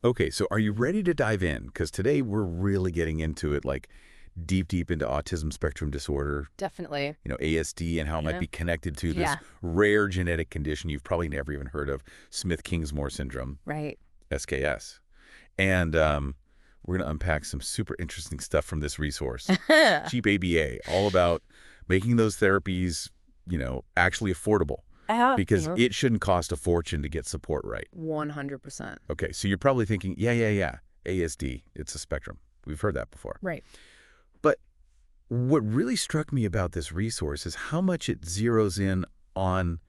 Okay, so are you ready to dive in? Because today we're really getting into it, like deep into autism spectrum disorder, Definitely. ASD, and how it might Yeah. be connected to this Yeah. rare genetic condition you've probably never even heard of, Smith-Kingsmore Syndrome, Right. SKS. And we're going to unpack some super interesting stuff from this resource, Cheap ABA, all about making those therapies, actually affordable, because Yeah. it shouldn't cost a fortune to get support right. 100%. Okay, so you're probably thinking, yeah, ASD, it's a spectrum. We've heard that before. Right. But what really struck me about this resource is how much it zeroes in on,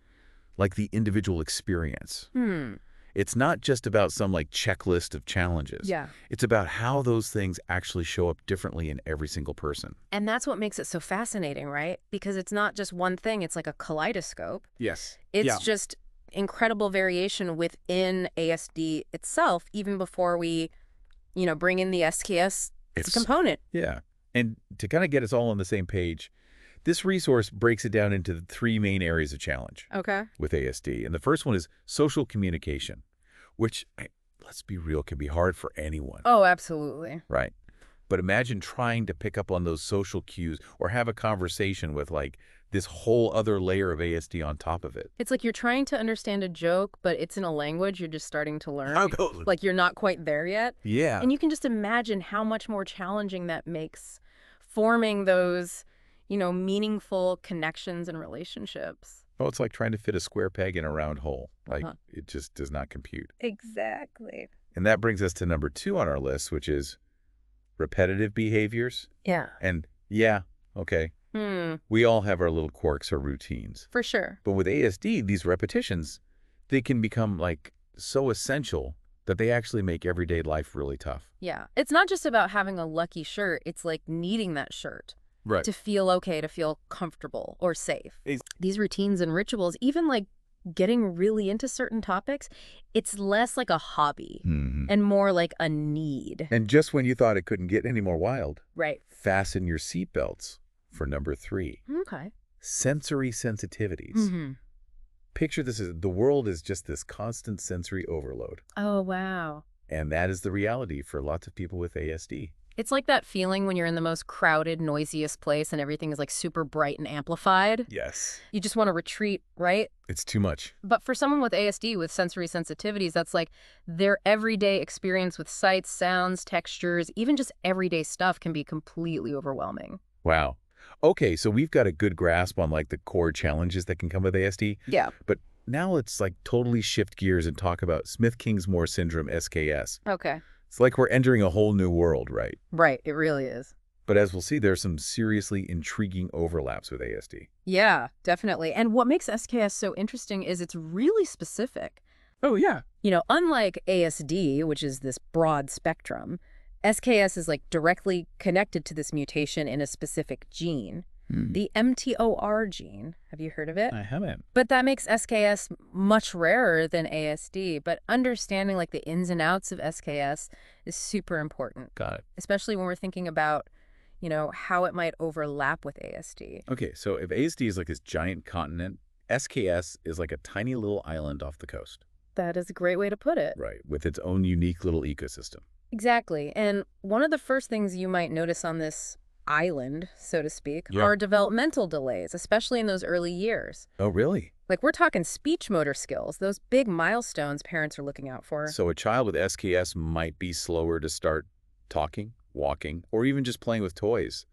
like, the individual experience. Hmm. It's not just about some, like, checklist of challenges. Yeah. It's about how those things actually show up differently in every single person. And that's what makes it so fascinating, right? Because it's not just one thing. It's like a kaleidoscope. Yes. It's just incredible variation within ASD itself, even before we, bring in the SKS as a component. Yeah. And to kind of get us all on the same page, this resource breaks it down into the three main areas of challenge Okay. with ASD. And the first one is social communication, which, let's be real, can be hard for anyone. Oh, absolutely. Right. But imagine trying to pick up on those social cues or have a conversation with, like, this whole other layer of ASD on top of it. It's like you're trying to understand a joke, but it's in a language you're just starting to learn. Totally. Like you're not quite there yet. Yeah. And you can just imagine how much more challenging that makes forming those, meaningful connections and relationships. Oh, it's like trying to fit a square peg in a round hole. Like, it just does not compute. Exactly. And that brings us to number 2 on our list, which is repetitive behaviors. Yeah. And yeah, okay, we all have our little quirks or routines. For sure. But with ASD, these repetitions, they can become, like, so essential that they actually make everyday life really tough. Yeah. It's not just about having a lucky shirt. It's like needing that shirt Right. to feel okay, to feel comfortable or safe. Ex- These routines and rituals, even like getting really into certain topics, it's less like a hobby and more like a need. And just when you thought it couldn't get any more wild, Right. fasten your seatbelts for number 3. Okay. Sensory sensitivities. Picture this as the world is just this constant sensory overload. Oh, wow. And that is the reality for lots of people with ASD. It's like that feeling when you're in the most crowded, noisiest place and everything is like super bright and amplified. Yes. You just want to retreat, right? It's too much. But for someone with ASD with sensory sensitivities, that's like their everyday experience with sights, sounds, textures, even just everyday stuff can be completely overwhelming. Wow. Okay, so we've got a good grasp on, like, the core challenges that can come with ASD. Yeah. But now let's, like, totally shift gears and talk about Smith-Kingsmore Syndrome, SKS. Okay. It's like we're entering a whole new world, right? Right. It really is. But as we'll see, there's some seriously intriguing overlaps with ASD. Yeah, definitely. And what makes SKS so interesting is it's really specific. Oh, yeah. Unlike ASD, which is this broad spectrum, SKS is like directly connected to this mutation in a specific gene, the MTOR gene. Have you heard of it? I haven't. But that makes SKS much rarer than ASD. But understanding like the ins and outs of SKS is super important, Got it. especially when we're thinking about, how it might overlap with ASD. Okay, so if ASD is like this giant continent, SKS is like a tiny little island off the coast. That is a great way to put it. Right, with its own unique little ecosystem. Exactly. And one of the first things you might notice on this island, so to speak, are developmental delays, especially in those early years. Oh, really? Like we're talking speech motor skills, those big milestones parents are looking out for. So a child with SKS might be slower to start talking, walking, or even just playing with toys,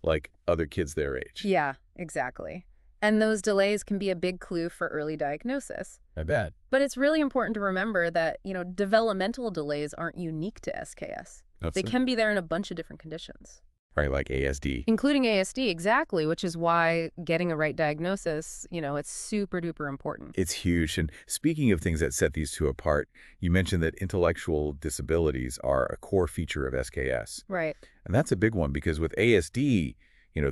like other kids their age. Yeah, exactly. And those delays can be a big clue for early diagnosis. I bet. But it's really important to remember that, developmental delays aren't unique to SKS. They can be there in a bunch of different conditions. Right, like ASD. Including ASD, exactly, which is why getting a right diagnosis, it's super duper important. It's huge. And speaking of things that set these two apart, you mentioned that intellectual disabilities are a core feature of SKS. Right. And that's a big one because with ASD,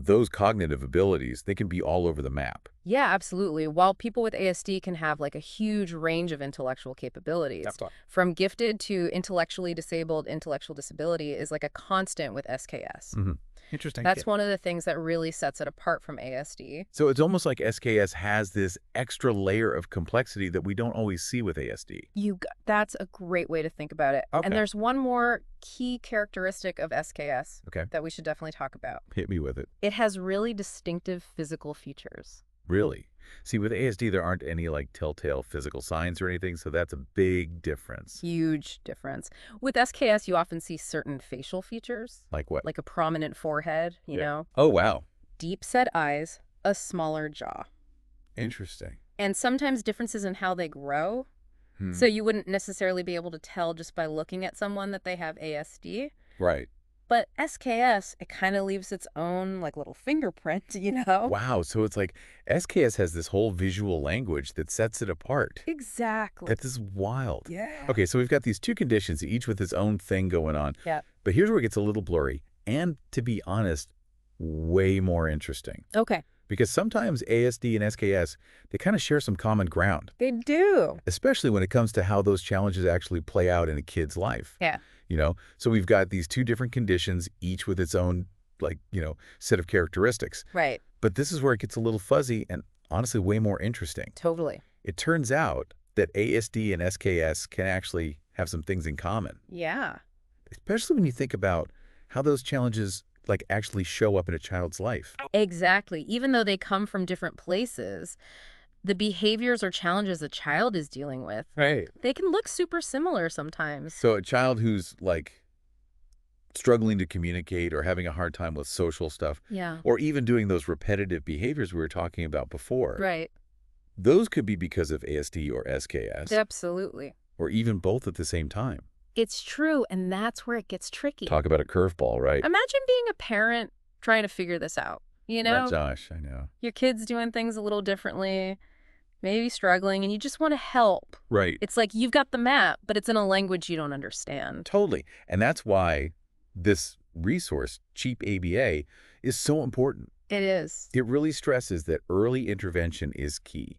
those cognitive abilities, they can be all over the map. Yeah, absolutely. While people with ASD can have like a huge range of intellectual capabilities, from gifted to intellectually disabled, intellectual disability is like a constant with SKS. Interesting. That's one of the things that really sets it apart from ASD. So it's almost like SKS has this extra layer of complexity that we don't always see with ASD. That's a great way to think about it. Okay. And there's one more key characteristic of SKS Okay. that we should definitely talk about. Hit me with it. It has really distinctive physical features. Really? See, with ASD, there aren't any like telltale physical signs or anything, so that's a big difference. Huge difference. With SKS, you often see certain facial features. Like what? Like a prominent forehead, you know? Oh, wow. Deep-set eyes, a smaller jaw. Interesting. And sometimes differences in how they grow. So you wouldn't necessarily be able to tell just by looking at someone that they have ASD. Right. But SKS, it kind of leaves its own like little fingerprint, you know? Wow. So it's like SKS has this whole visual language that sets it apart. Exactly. That is wild. Yeah. Okay, so we've got these two conditions, each with its own thing going on. Yeah. But here's where it gets a little blurry. And to be honest, way more interesting. Okay. Because sometimes ASD and SKS, they kind of share some common ground. They do. Especially when it comes to how those challenges actually play out in a kid's life. Yeah. You know, so we've got these two different conditions, each with its own, like, set of characteristics. Right. But this is where it gets a little fuzzy and honestly way more interesting. Totally. It turns out that ASD and SKS can actually have some things in common. Yeah. Especially when you think about how those challenges like actually show up in a child's life. Exactly. Even though they come from different places, the behaviors or challenges a child is dealing with, Right. they can look super similar sometimes. So a child who's like struggling to communicate or having a hard time with social stuff, Yeah. or even doing those repetitive behaviors we were talking about before, Right. those could be because of ASD or SKS, Absolutely. or even both at the same time. It's true, and that's where it gets tricky. Talk about a curveball, right? Imagine being a parent trying to figure this out. You know, Josh, I know. your kid's doing things a little differently, maybe struggling, and you just want to help. Right. It's like you've got the map, but it's in a language you don't understand. Totally. And that's why this resource, Cheap ABA, is so important. It is. It really stresses that early intervention is key,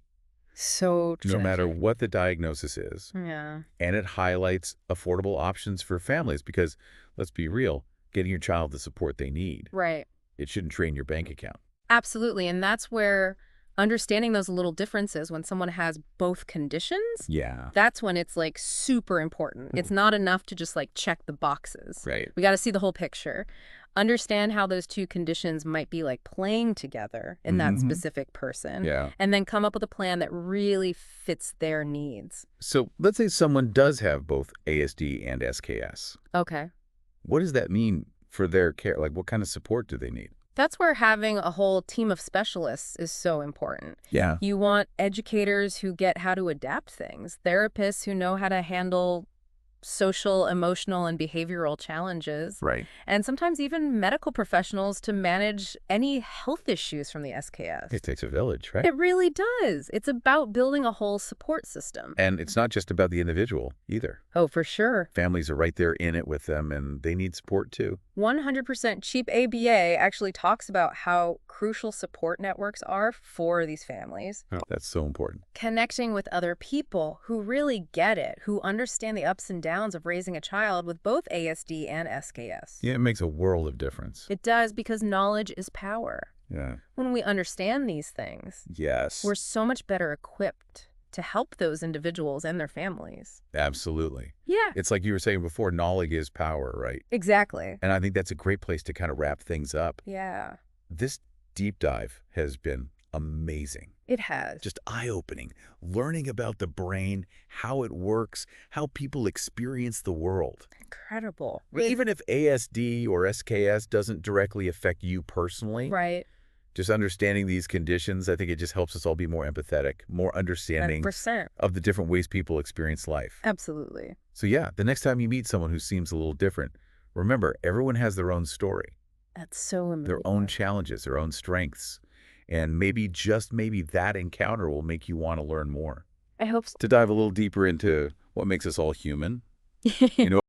So no matter tragic. what the diagnosis is. Yeah. And it highlights affordable options for families because, let's be real, getting your child the support they need. Right. It shouldn't drain your bank account. Absolutely. And that's where understanding those little differences when someone has both conditions, Yeah. that's when it's like super important. It's not enough to just like check the boxes. Right. We got to see the whole picture. Understand how those two conditions might be like playing together in that specific person. Yeah. And then come up with a plan that really fits their needs. So let's say someone does have both ASD and SKS. Okay. What does that mean for their care? Like, what kind of support do they need? That's where having a whole team of specialists is so important. Yeah. You want educators who get how to adapt things, therapists who know how to handle social, emotional, and behavioral challenges, Right. and sometimes even medical professionals to manage any health issues from the SKS. It takes a village, right? It really does. It's about building a whole support system. And it's not just about the individual either. Oh, for sure. Families are right there in it with them, and they need support too. 100% Cheap ABA actually talks about how crucial support networks are for these families. Oh, that's so important. Connecting with other people who really get it, who understand the ups and downs of raising a child with both ASD and SKS. Yeah, it makes a world of difference. It does, because knowledge is power. Yeah. When we understand these things, Yes. we're so much better equipped to help those individuals and their families. Absolutely. Yeah, It's like you were saying before, knowledge is power, right? exactly. And I think that's a great place to kind of wrap things up. Yeah, This deep dive has been amazing. it has. Just eye-opening, learning about the brain, how it works, how people experience the world. Incredible. Even if ASD or SKS doesn't directly affect you personally, Right. just understanding these conditions, I think it just helps us all be more empathetic, more understanding 100%. of the different ways people experience life. Absolutely. So yeah, the next time you meet someone who seems a little different, remember, everyone has their own story, That's so amazing. their own challenges, their own strengths. And maybe, just maybe, that encounter will make you want to learn more. I hope so. To dive a little deeper into what makes us all human, you know,